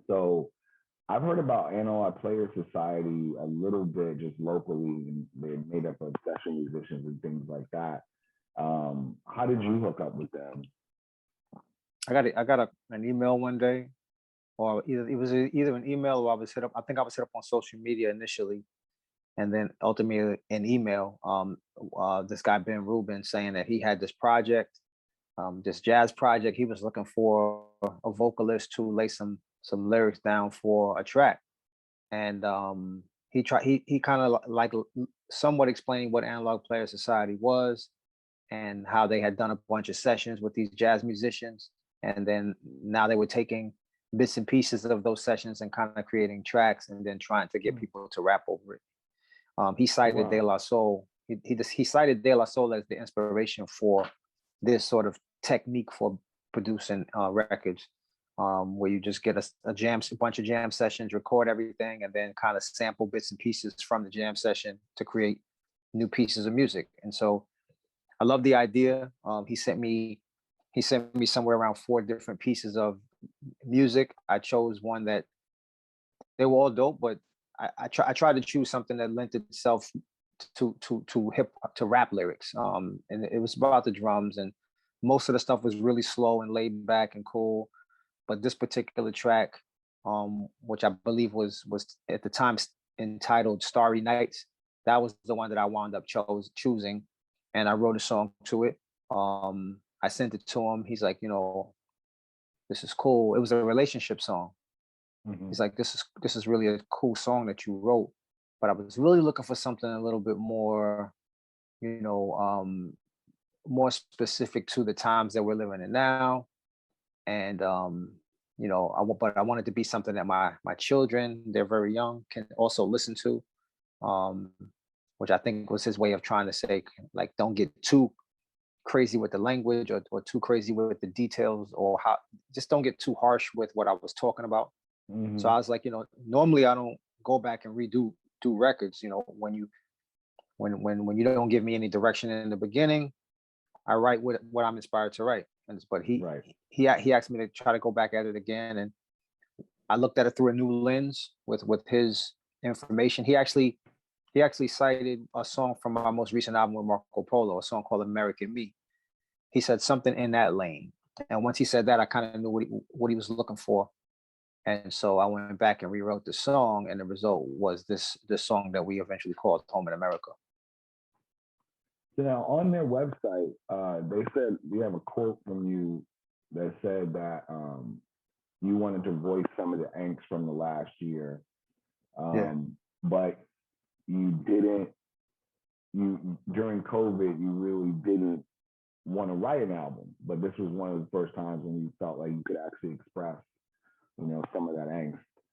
So I've heard about Analog Players Society a little bit just locally, and they're made up of session musicians and things like that. How did you hook up with them? An email one day, or either an email or I was hit up. I think I was hit up on social media initially, and then ultimately an email. This guy Ben Rubin saying that he had this project, this jazz project. He was looking for a vocalist to lay some lyrics down for a track, and he kind of like somewhat explaining what Analog Player Society was and how they had done a bunch of sessions with these jazz musicians, and then now they were taking bits and pieces of those sessions and kind of creating tracks and then trying to get people to rap over it. He cited De Wow. La Soul. He cited De La Soul as the inspiration for this sort of technique for producing records, where you just get a bunch of jam sessions, record everything, and then kind of sample bits and pieces from the jam session to create new pieces of music. And so I love the idea. He sent me somewhere around 4 different pieces of music. I chose one that they were all dope, but I tried to choose something that lent itself to rap lyrics. And it was about the drums, and most of the stuff was really slow and laid back and cool. But this particular track, which I believe was at the time entitled "Starry Nights," that was the one that I wound up choosing, and I wrote a song to it. I sent it to him. He's like, this is cool. It was a relationship song. Hmm. He's like, this is really a cool song that you wrote, but I was really looking for something a little bit more, you know, more specific to the times that we're living in now. And but I wanted to be something that my children, they're very young, can also listen to, um, which I think was his way of trying to say, like, don't get too crazy with the language or too crazy with the details, or how just don't get too harsh with what I was talking about. So Hmm. I was like, normally I don't go back and do records. When you don't give me any direction in the beginning, I write what I'm inspired to write. But Right. he asked me to try to go back at it again, and I looked at it through a new lens with his information. He actually cited a song from my most recent album with Marco Polo, a song called "American Me." He said something in that lane, and once he said that, I kind of knew what he was looking for. And so I went back and rewrote the song, and the result was this song that we eventually called "Home in America." So now on their website, they said we have a quote from you that said that you wanted to voice some of the angst from the last year, Yeah. but you didn't. You during COVID, you really didn't want to write an album, but this was one of the first times when you felt like you could actually express, some of that angst.